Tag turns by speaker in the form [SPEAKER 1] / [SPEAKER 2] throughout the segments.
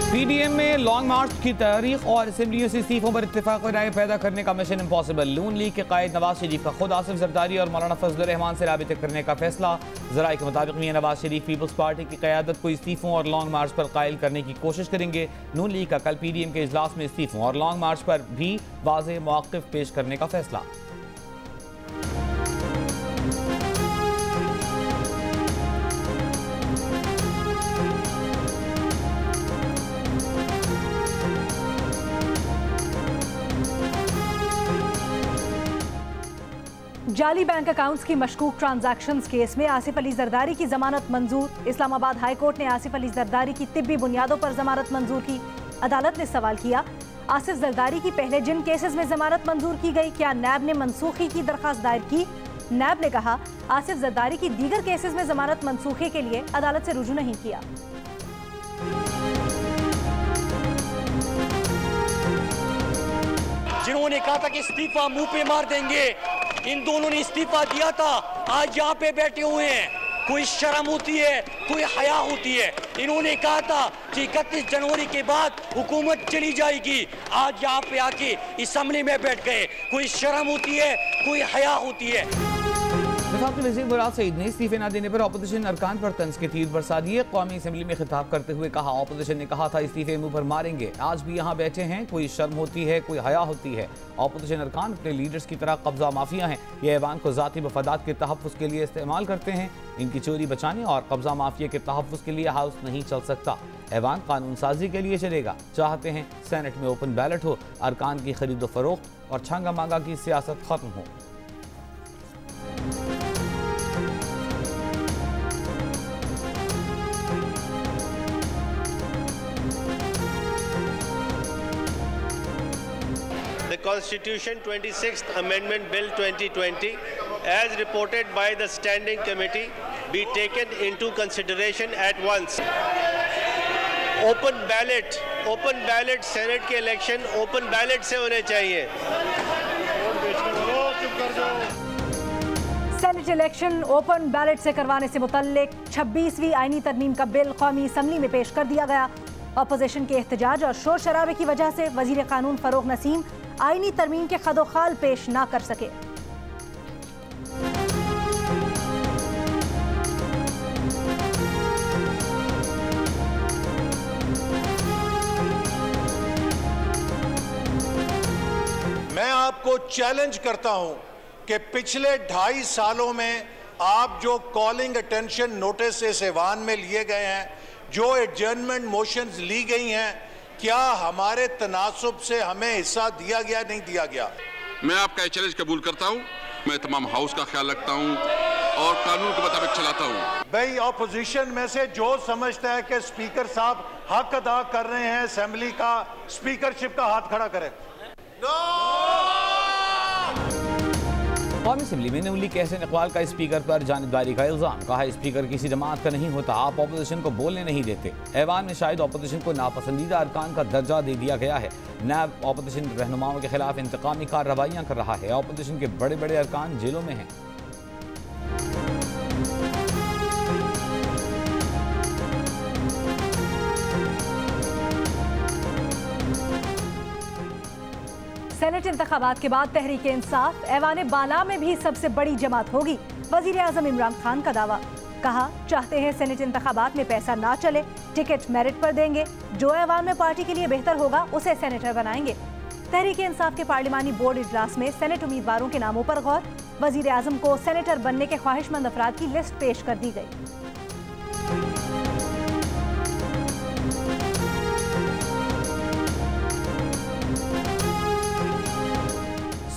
[SPEAKER 1] PDM में long मार्च की तारीख और असेंबलियों से इस्तीफों पर इत्तेफाक राय पैदा करने का मिशन इम्पॉसिबल। नून लीग के कायद नवाज शरीफ का खुद आसिफ जरदारी और मौलाना फजल रहमान से राबिते करने का फैसला। जराए के मुताबिक मियां नवाज शरीफ पीपल्स पार्टी की क़यादत को इस्तीफों और लॉन्ग मार्च पर कायल करने की कोशिश करेंगे। नून लीग का कल पीडीएम के इजलास में इस्तीफों और लॉन्ग मार्च पर भी वाज़ेह मौक़िफ़ पेश करने का फैसला।
[SPEAKER 2] जाली बैंक अकाउंट्स की मशकूक ट्रांजैक्शंस केस में आसिफ अली जरदारी की जमानत मंजूर। इस्लामाबाद हाई कोर्ट ने आसिफ अली जरदारी की तिब्बी बुनियादों पर जमानत मंजूर की। अदालत ने सवाल किया, आसिफ जरदारी की पहले जिन केसेस में जमानत मंजूर की गई, क्या नैब ने मनसूखी की दरखास्त दायर की? नैब ने कहा, आसिफ जरदारी की दीगर केसेस में जमानत मनसूखे के लिए अदालत से रुजू नहीं किया।
[SPEAKER 3] जिन्होंने कहा था कि इस्तीफा मुंह पे मार देंगे, इन दोनों ने इस्तीफा दिया था, आज यहाँ पे बैठे हुए हैं। कोई शर्म होती है, कोई हया होती है। इन्होंने कहा था कि 31 जनवरी के बाद हुकूमत चली जाएगी, आज यहाँ पे आके असम्बली में बैठ गए। कोई शर्म होती है, कोई हया होती है।
[SPEAKER 1] वफाकी वज़ीर मुराद सईद ने इस्तीफे न देने पर अपोजिशन अरकान पर तंज के तीर बरसा दिए। कौमी असम्बली में खिताब करते हुए कहा, अपोजिशन ने कहा था इस्तीफे मुंह पर मारेंगे, आज भी यहाँ बैठे हैं। कोई शर्म होती है, कोई हया होती है। अपोजिशन अरकान अपने लीडर्स की तरह कब्जा माफिया हैं। ये ऐवान को ज़ाती मफादात के तहफ़्फ़ुज़ के लिए इस्तेमाल करते हैं। इनकी चोरी बचाने और कब्जा माफिया के तहफ़्फ़ुज़ के लिए हाउस नहीं चल सकता। ऐवान कानून साजी के लिए चलेगा। चाहते हैं सेनेट में ओपन बैलेट हो, अरकान की खरीदो फरोख्त और छांगा मांगा की सियासत खत्म हो।
[SPEAKER 4] The Constitution 26th Amendment Bill 2020, as reported by the Standing Committee, be taken into consideration at once. Open ballot Senate के election open ballot से होने चाहिए।
[SPEAKER 2] सेनेट इलेक्शन ओपन बैलेट से करवाने से मुतल्लिक 26वीं आईनी तरमीम का बिल कौमी असम्बली में पेश कर दिया गया। अपोजिशन के एहतजाज और शोर शराबे की वजह से वजीर कानून फरोग नसीम आईनी तरमीम के खदोखाल पेश ना कर सके।
[SPEAKER 5] मैं आपको चैलेंज करता हूं कि पिछले 2.5 सालों में आप जो कॉलिंग अटेंशन नोटिस इस ऐवान में लिए गए हैं, जो एडजर्नमेंट मोशंस ली गई हैं, क्या हमारे तनासुब से हमें हिस्सा दिया गया, नहीं दिया गया?
[SPEAKER 6] मैं आपका ये चैलेंज कबूल करता हूं। मैं तमाम हाउस का ख्याल रखता हूं और कानून के मुताबिक चलाता हूं।
[SPEAKER 5] भाई ऑपोजिशन में से जो समझता है कि स्पीकर साहब हक अदा कर रहे हैं असेंबली का, स्पीकरशिप का हाथ खड़ा करें।
[SPEAKER 1] कौमी असम्बली में नून लीग के एहसन इकबाल का स्पीकर पर जानिबदारी का इल्ज़ाम। कहा, स्पीकर किसी जमात का नहीं होता, आप अपोजिशन को बोलने नहीं देते। ऐवान में शायद अपोजिशन को नापसंदीदा अरकान का दर्जा दे दिया गया है। नैब अपोजिशन रहनुमाओं के खिलाफ इंतकामी कार्रवाइयाँ कर रहा है। अपोजिशन के बड़े बड़े अरकान जेलों में हैं।
[SPEAKER 2] सेनेट इंतखाबात के बाद तहरीक इंसाफ ऐवान बाला में भी सबसे बड़ी जमात होगी। वजीर आजम इमरान खान का दावा। कहा, चाहते हैं सेनेट इंतखाबात में पैसा ना चले, टिकट मेरिट पर देंगे। जो ऐवान में पार्टी के लिए बेहतर होगा उसे सेनेटर बनाएंगे। तहरीक इंसाफ के पार्लिमानी बोर्ड इजलास में सेनेट उम्मीदवारों के नामों पर गौर। वजीर आजम को सेनेटर बनने के ख्वाहिशमंद अफराद की लिस्ट पेश कर दी गई।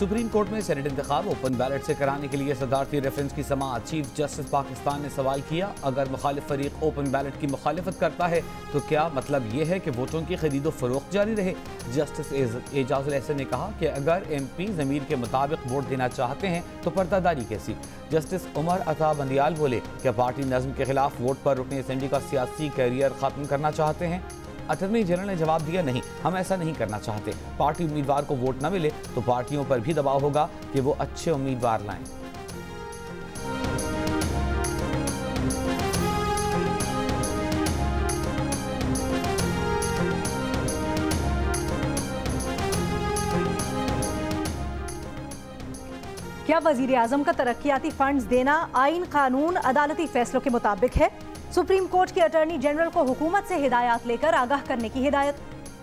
[SPEAKER 1] सुप्रीम कोर्ट में सेनेट इंतखाब ओपन बैलेट से कराने के लिए सदारती रेफरेंस की समाअत। चीफ जस्टिस पाकिस्तान ने सवाल किया, अगर मुखालिफ फरीक ओपन बैलेट की मुखालिफत करता है तो क्या मतलब यह है कि वोटों की खरीदो फरोख्त जारी रहे? जस्टिस एजाजुल एहसन ने कहा कि अगर MP ज़मीर के मुताबिक वोट देना चाहते हैं तो पर्दादारी कैसी? जस्टिस उमर अता बंदियाल बोले, क्या पार्टी नज़्म के खिलाफ वोट पर रुकन असेंबली का सियासी कैरियर ख़त्म करना चाहते हैं? अटॉर्नी जनरल ने जवाब दिया, नहीं, हम ऐसा नहीं करना चाहते। पार्टी उम्मीदवार को वोट न मिले तो पार्टियों पर भी दबाव होगा कि वो अच्छे उम्मीदवार लाएं।
[SPEAKER 2] क्या वजीर आजम का तरक्याती फंड्स देना आइन, कानून, अदालती फैसलों के मुताबिक है? सुप्रीम कोर्ट के अटॉर्नी जनरल को हुकूमत से हिदायत लेकर आगाह करने की हिदायत।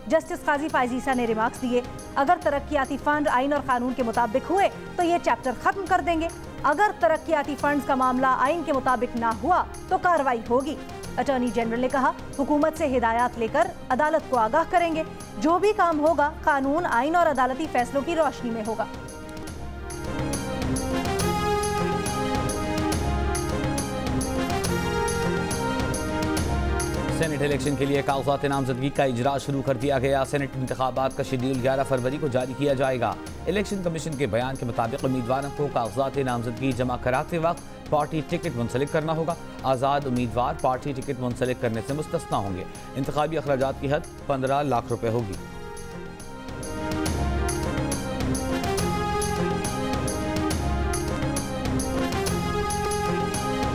[SPEAKER 2] जस्टिस काजी फाइज ईसा ने रिमार्क्स दिए, अगर तरक्याती फंड आइन और कानून के मुताबिक हुए तो ये चैप्टर खत्म कर देंगे, अगर तरक्याती फंड्स का मामला आइन के मुताबिक ना हुआ तो कार्रवाई होगी। अटॉर्नी जनरल ने कहा, हुकूमत से हिदायत लेकर अदालत को आगाह करेंगे, जो भी काम होगा कानून, आइन और अदालती फैसलों की रोशनी में होगा।
[SPEAKER 1] सेनेट इलेक्शन के लिए कागजात नामजदगी का इजरा शुरू कर दिया गया। सेनेट इंतखाबात का शेड्यूल 11 फरवरी को जारी किया जाएगा। इलेक्शन कमीशन के बयान के मुताबिक उम्मीदवारों को कागजात नामजदगी जमा कराते वक्त पार्टी टिकट मुंसलिक करना होगा। आज़ाद उम्मीदवार पार्टी टिकट मुंसलिक करने से मुस्तस्ना होंगे। इंतखाबी अखराजात की हद 15 लाख रुपए होगी।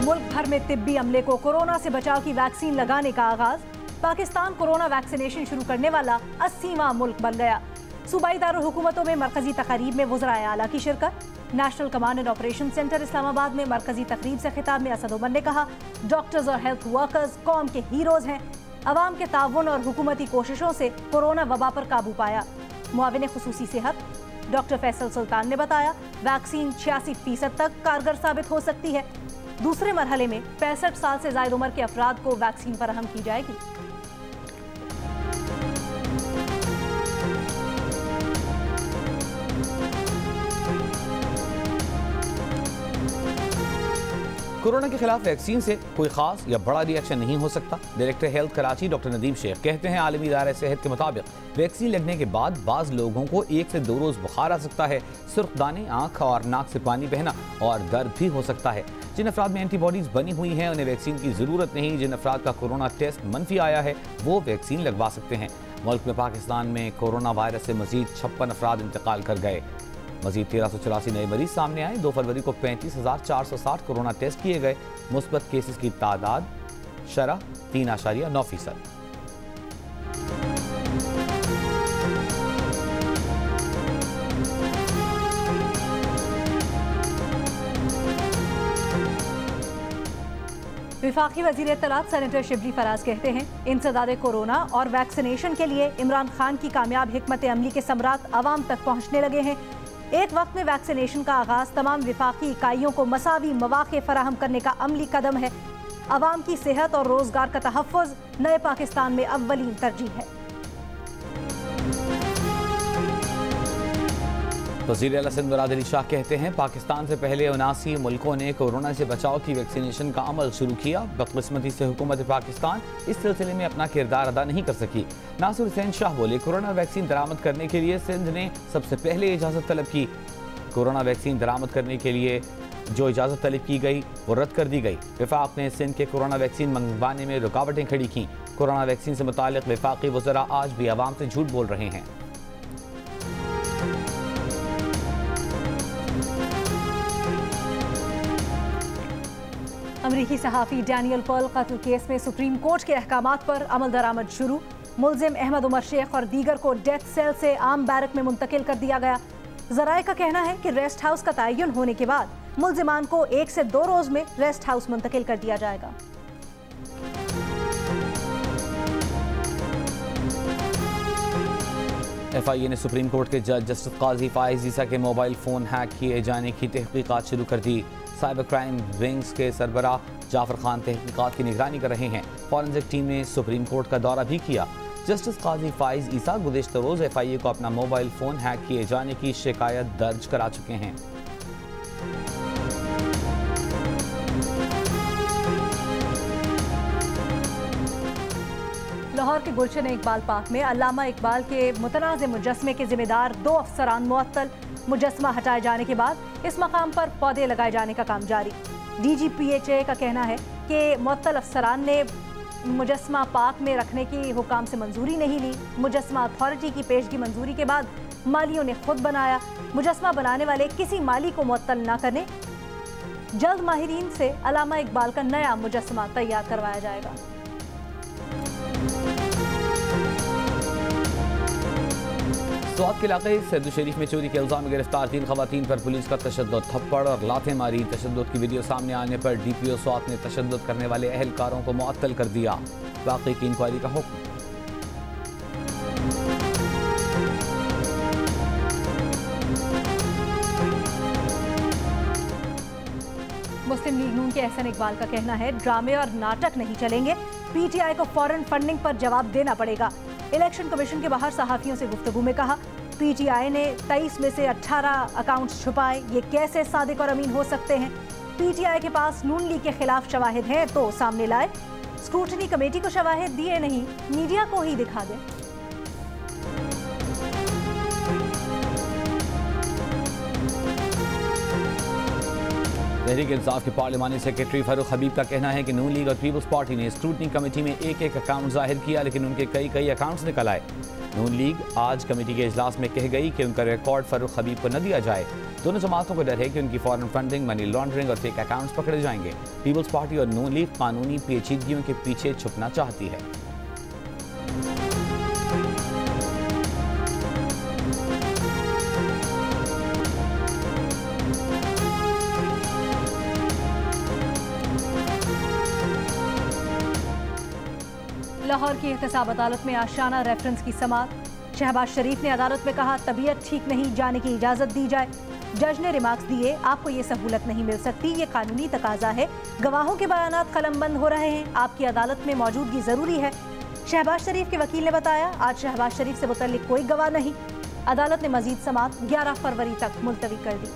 [SPEAKER 2] मुल्क भर में तिब्बी अमले को कोरोना से बचाव की वैक्सीन लगाने का आगाज। पाकिस्तान कोरोना वैक्सीनेशन शुरू करने वाला 80वां मुल्क बन गया। सूबाई दारुल हुकूमतों में मरकजी तकरीब में वज़राए आला की शिरकत। National command and operation centre Islamabad में मरकजी तकरीब से खिताब में असद उमर ने कहा, डॉक्टर्स और हेल्थ वर्कर्स कौम के हीरोज हैं। अवाम के ताउन और हुकूमती कोशिशों से कोरोना वबा पर काबू पाया। मुआविन खुसूसी सेहत डॉक्टर फैसल सुल्तान ने बताया, वैक्सीन 86% तक कारगर साबित हो सकती है। दूसरे मरहले में 65 साल से ज़ायद उम्र के अफराद को वैक्सीन फराहम की जाएगी।
[SPEAKER 1] कोरोना के खिलाफ वैक्सीन से कोई खास या बड़ा रिएक्शन नहीं हो सकता। Director health Karachi doctor Nadeem Sheikh कहते हैं, आलमी इदारे सेहत के मुताबिक वैक्सीन लगने के बाद बाज़ लोगों को 1 से 2 रोज़ बुखार आ सकता है, सुर्ख दाने, आँख और नाक से पानी बहना और दर्द भी हो सकता है। जिन अफराद में एंटीबॉडीज़ बनी हुई हैं उन्हें वैक्सीन की ज़रूरत नहीं। जिन अफराद का कोरोना टेस्ट मनफी आया है वो वैक्सीन लगवा सकते हैं। मुल्क में पाकिस्तान में कोरोना वायरस से मजीद 56 अफराद इंतकाल कर गए। मजीद 1384 नए मरीज सामने आए। 2 फरवरी को 35,460 कोरोना टेस्ट किए गए। मुस्बत केसेस की तादाद शरह 3.9%।
[SPEAKER 2] विफाकी वज़ीर इत्तलात सेनेटर शिबली फराज कहते हैं, इंसदाद कोरोना और वैक्सीनेशन के लिए इमरान खान की कामयाब हिकमत अमली के समरात आवाम तक पहुँचने लगे हैं। एक वक्त में वैक्सीनेशन का आगाज तमाम विफाकी इकाइयों को मसावी मौक़े फराहम करने का अमली कदम है। आवाम की सेहत और रोजगार का तहफ़्फ़ुज़ नए पाकिस्तान में अव्वलीन तरजीह है।
[SPEAKER 1] वज़ीर आला सिंध मुराद अली शाह कहते हैं, पाकिस्तान से पहले 79 मुल्कों ने कोरोना से बचाव की वैक्सीनेशन का अमल शुरू किया। बदकिस्मती से हुकूमत पाकिस्तान इस सिलसिले में अपना किरदार अदा नहीं कर सकी। नासिर हुसैन शाह बोले, कोरोना वैक्सीन दरामद करने के लिए सिंध ने सबसे पहले इजाज़त तलब की। कोरोना वैक्सीन दरामद करने के लिए जो इजाज़त तलब की गई वो रद्द कर दी गई। विफाक ने सिंध के कोरोना वैक्सीन मंगवाने में रुकावटें खड़ी की। कोरोना वैक्सीन से मुतालिक विफाकी वज़रा आज भी आवाम से झूठ बोल रहे हैं।
[SPEAKER 2] अमरीकी सहाफ़ी डैनियल पर्ल कत्ल केस में सुप्रीम कोर्ट के अहकामात पर अमल दरामद शुरू। मुल्जिम अहमद उमर शेख और दीगर को डेथ सेल से आम बैरक में मुंतकिल कर दिया गया। ज़राए का कहना है कि रेस्ट हाउस का तयन होने के बाद मुल्जिमान को 1 से 2 रोज़ में रेस्ट हाउस मुंतकिल कर दिया जाएगा।
[SPEAKER 1] FIA ने सुप्रीम कोर्ट के जज जस्टिस काजी फाइज ईसा के मोबाइल फ़ोन हैक किए जाने की तहकीकात शुरू कर दी। साइबर क्राइम विंग्स के सरबराह जाफर खान तहकीकात की निगरानी कर रहे हैं। फॉरेंसिक टीम ने सुप्रीम कोर्ट का दौरा भी किया। जस्टिस काजी फाइज ईसा गुज़िश्ता रोज़ FIA को अपना मोबाइल फ़ोन हैक किए जाने की शिकायत दर्ज करा चुके हैं।
[SPEAKER 2] लाहौर के गुलशन इकबाल पार्क में अल्लामा इकबाल के मुतनाज़ मुजस्मे के जिम्मेदार 2 अफसरान मुअत्तल। मुजस्मा हटाए जाने के बाद इस मकाम पर पौधे लगाए जाने का काम जारी। DGPHA का कहना है कि मुअत्तल अफसरान ने मुजस्मा पार्क में रखने की हुकाम से मंजूरी नहीं ली। मुजस्मा अथॉरिटी की पेशगी मंजूरी के बाद मालियों ने खुद बनाया। मुजस्मा बनाने वाले किसी माली को मुअत्तल न करें। जल्द माहिरीन से अल्लामा इकबाल का नया मुजस्मा तैयार करवाया जाएगा।
[SPEAKER 1] स्वात के इलाके सैयद शरीफ में चोरी के इल्जाम में गिरफ्तार 3 खवातीन पर पुलिस का तशद्दुद, थप्पड़ और लातें मारी। तशद्दुद की वीडियो सामने आने पर DPO स्वात ने तशद्दुद करने वाले अहलकारों को मुअत्तल कर दिया। वाक़ई की इंक्वायरी का हुक्म।
[SPEAKER 2] मुस्लिम लीग नून के एहसन इकबाल का कहना है, ड्रामे और नाटक नहीं चलेंगे, PTI को फॉरेन फंडिंग पर जवाब देना पड़ेगा। इलेक्शन कमीशन के बाहर सहाफियों से गुफ्तगू में कहा, PTI ने 23 में से 18 अकाउंट्स छुपाए, ये कैसे सादिक और अमीन हो सकते हैं? PTI के पास नून लीग के खिलाफ शवाहिद हैं तो सामने लाए। स्क्रूटनी कमेटी को शवाहिद दिए नहीं, मीडिया को ही दिखा दें।
[SPEAKER 1] तहरीक इंसाफ के पार्लिमानी सेक्रेटरी फारूक हबीब का कहना है कि नून लीग और पीपल्स पार्टी ने स्क्रूटनी कमेटी में एक अकाउंट जाहिर किया, लेकिन उनके कई अकाउंट्स निकल आए। नून लीग आज कमेटी के इजलास में कह गई कि उनका रिकॉर्ड फारूक हबीब को न दिया जाए। दोनों जमातों को डर है कि उनकी फॉरेन फंडिंग, मनी लॉन्ड्रिंग और फेक अकाउंट्स पकड़े जाएंगे। पीपल्स पार्टी और नून लीग कानूनी पेचीदगियों के पीछे छुपना चाहती है।
[SPEAKER 2] लाहौर की एहतसाब अदालत में आशाना रेफरेंस की समाअत। शहबाज शरीफ ने अदालत में कहा, तबीयत ठीक नहीं, जाने की इजाज़त दी जाए। जज ने रिमार्क्स दिए, आपको ये सहूलत नहीं मिल सकती, ये कानूनी तकाजा है। गवाहों के बयानात कलमबंद हो रहे हैं, आपकी अदालत में मौजूदगी ज़रूरी है। शहबाज शरीफ के वकील ने बताया, आज शहबाज शरीफ से मुतल्लिक कोई गवाह नहीं। अदालत ने मजीद समाअत 11 फरवरी तक मुलतवी कर दी।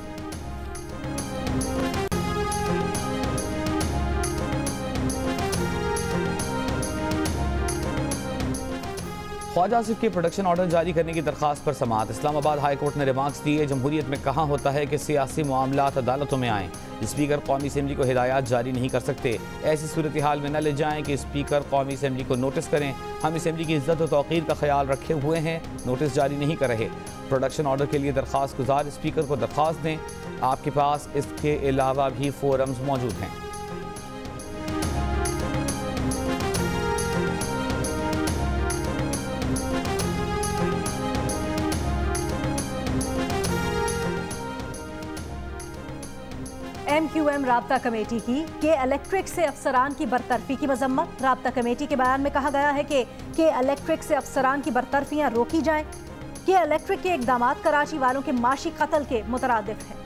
[SPEAKER 1] ख्वाजा आसिफ के प्रोडक्शन ऑर्डर जारी करने की दरखास्त पर समाअत। इस्लामाबाद हाई कोर्ट ने रिमार्क्स दिए, जमहूरियत में कहा होता है कि सियासी मामलात अदालतों में आएँ। स्पीकर कौमी असम्बली को हिदायत जारी नहीं कर सकते। ऐसी सूरत हाल में न ले जाएँ कि स्पीकर कौमी असम्बली को नोटिस करें। हम असम्बली की इज्जत और तौक़ीर का ख्याल रखे हुए हैं, नोटिस जारी नहीं कर रहे। प्रोडक्शन ऑर्डर के लिए दरखास्त गुजार स्पीकर को दरखास्त दें। आपके पास इसके अलावा भी फोरम्स मौजूद हैं।
[SPEAKER 2] MQM राब्ता कमेटी की के इलेक्ट्रिक से अफसरान की बरतरफी की मजम्मत। राब्ता कमेटी के बयान में कहा गया है कि के इलेक्ट्रिक से अफसरान की बरतरफियां रोकी जाएं। के इलेक्ट्रिक के इकदाम कराची वालों के माशी कत्ल के मुतरादिफ हैं।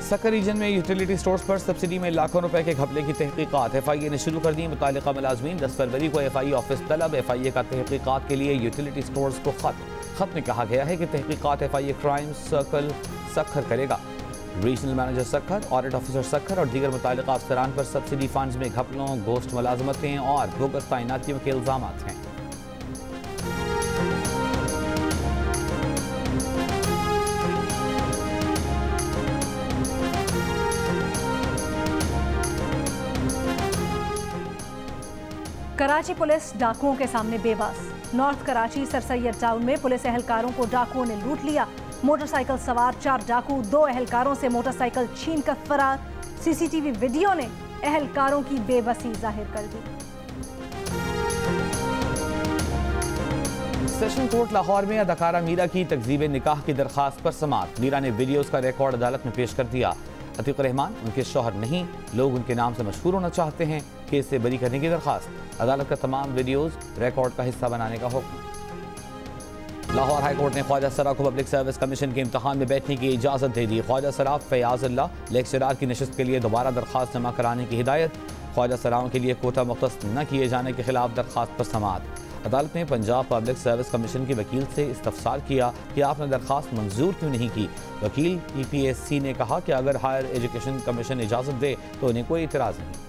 [SPEAKER 1] सक्कर रीजन में यूटिलिटी स्टोर्स पर सब्सिडी में लाखों रुपए के घपले की तहकीकात FIA ने शुरू कर दी। मुतालिका मुलाजमीन 10 फरवरी को FIA ऑफिस तलब। FIA का तहकीकात के लिए यूटिलिटी स्टोर्स को खत में कहा गया है कि तहकीकात FIA क्राइम सर्कल सक्खर करेगा। Regional manager Sukkur, audit officer Sukkur और दीगर मुतालिका अफसरान पर सब्सिडी फंड्स में घपलों, गोश्त मुलाजमतें और बोगस तैनातियों के इल्जाम हैं।
[SPEAKER 2] कराची पुलिस डाकुओं के सामने बेबस। North Karachi sir Syed town में पुलिस एहलकारों को डाकुओं ने लूट लिया। मोटरसाइकिल सवार 4 डाकू 2 एहलकारों से मोटरसाइकिल छीन कर फरार। CCTV वीडियो ने एहलकारों की बेबसी जाहिर कर दी।
[SPEAKER 1] सेशन कोर्ट लाहौर में अदाकारा मीरा की तकजीब निकाह की दरखास्त पर समाअत। मीरा ने वीडियोस का रिकॉर्ड अदालत में पेश कर दिया। अतीक रहमान उनके शौहर नहीं, लोग उनके नाम से मशहूर होना चाहते हैं। केस से बरी करने की दरखास्त। अदालत का तमाम वीडियोस रिकॉर्ड का हिस्सा बनाने का हुक्म। लाहौर हाई कोर्ट ने ख्वाजा सरा को पब्लिक सर्विस कमीशन के इम्तहान में बैठने की इजाज़त दे दी। ख्वाजा सरा फयाजुल्लाह लेक्चरार की नशिस्त के लिए दोबारा दरखास्त जमा कराने की हिदायत। ख्वाजा सराओं के लिए कोटा मुख्तस न किए जाने के खिलाफ दरखास्त पर समाअत। अदालत ने पंजाब पब्लिक सर्विस कमीशन के वकील से इस्तफसार किया कि आपने दरखास्त मंजूर क्यों नहीं की। वकील PPSC ने कहा कि अगर हायर एजुकेशन कमीशन इजाज़त दे तो उन्हें कोई इतराज़ नहीं।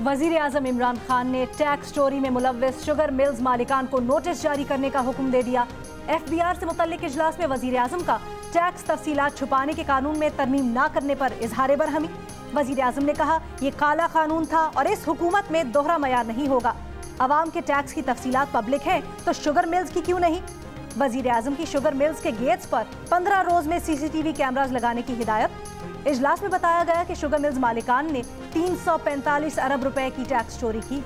[SPEAKER 2] वजीर आजम इमरान खान ने टैक्स चोरी में मुलव्विस शुगर मिल्स मालिकान को नोटिस जारी करने का हुक्म दे दिया। FBR से मुतल्लिक इजलास में वजीर आजम का टैक्स तफसीलात छुपाने के कानून में तरमीम न करने पर इजहार बरहमी। वजीर आजम ने कहा, यह काला कानून था और इस हुकूमत में दोहरा मयार नहीं होगा। अवाम के टैक्स की तफसीलात पब्लिक हैं तो शुगर मिल्स की क्यों नहीं? वजीर आजम की शुगर मिल्स के गेट्स पर 15 रोज में CCTV कैमरास लगाने की हिदायत। इजलास में बताया गया कि शुगर मिल्स मालिकान ने 345 अरब रुपए की टैक्स चोरी की।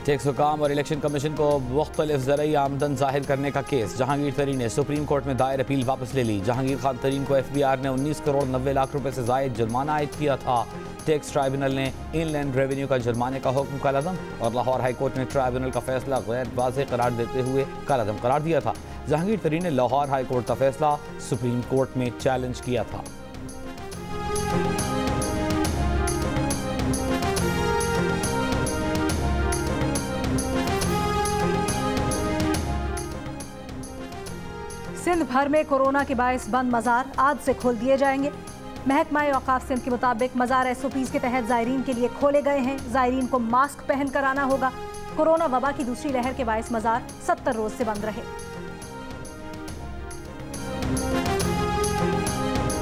[SPEAKER 1] टैक्स हुकाम और इलेक्शन कमीशन को मुख्तलिफ ज़रिए आमदन जाहिर करने का केस। जहांगीर तरीन ने सुप्रीम कोर्ट में दायर अपील वापस ले ली। जहांगीर खान तरीन को FBR ने 19 करोड़ 90 लाख रुपए से जायद जुर्माना आयद किया था। टैक्स ट्राइब्यूनल ने इनलैंड रेवेन्यू का जुर्माने का हुक्म कलअदम और लाहौर हाई कोर्ट ने ट्राइब्यूनल का फैसला गैर वाज़ेह करार देते हुए कलअदम करार दिया था। जहांगीर तरीन ने लाहौर हाई कोर्ट का फैसला सुप्रीम कोर्ट में चैलेंज किया था।
[SPEAKER 2] सिंध भर में कोरोना के बायस बंद मज़ार आज से खोल दिए जाएंगे। महकमा औकाफ सिंध के मुताबिक मज़ार SOPs के तहत ज़ायरीन के लिए खोले गए हैं। ज़ायरीन को मास्क पहन कर आना होगा। कोरोना वबा की दूसरी लहर के बायस मज़ार 70 रोज से बंद रहे।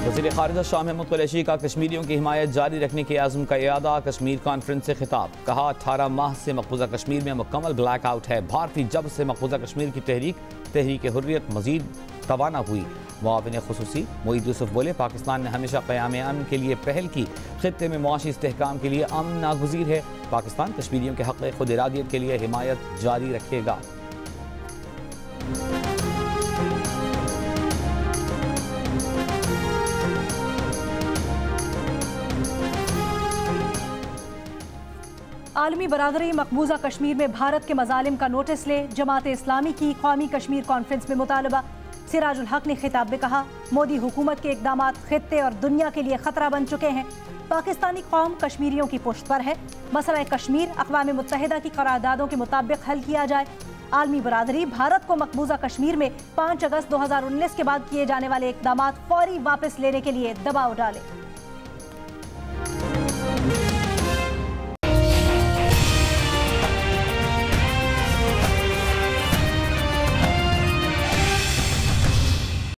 [SPEAKER 1] वज़ीर ख़ारिजा शाह महमूद कुरैशी का कश्मीरियों की हिमायत जारी रखने के आज़म का इरादा। कश्मीर कॉन्फ्रेंस से खिताब। कहा 18 माह से मकबूजा कश्मीर में मुकम्मल ब्लैक आउट है। भारतीय जब से मकबूजा कश्मीर की तहरीक हुर्रियत मजीद तवाना हुई। मुआविन खुसूसी मोईद यूसुफ बोले, पाकिस्तान ने हमेशा क़याम अमन के लिए पहल की। खित्ते में मुआशी इस्तेहकाम के लिए अमन नागुज़ीर है। पाकिस्तान कश्मीरियों के हक़ खुद इरादियत के लिए हिमायत जारी रखेगा।
[SPEAKER 2] आलमी बरादरी मकबूजा कश्मीर में भारत के मजालिम का नोटिस ले। जमात इस्लामी की कौमी कश्मीर कॉन्फ्रेंस में मुतालबा। सिराजुल हक ने खिताब में कहा, मोदी हुकूमत के इक़दामात खित्ते और दुनिया के लिए खतरा बन चुके हैं। पाकिस्तानी कौम कश्मीरियों की पुश्त पर है। मसला कश्मीर अक़वाम मुत्तहिदा की करारदादों के मुताबिक हल किया जाए। आलमी बरादरी भारत को मकबूजा कश्मीर में 5 अगस्त 2019 के बाद किए जाने वाले इक़दामात फौरी वापस लेने के लिए दबाव डाले।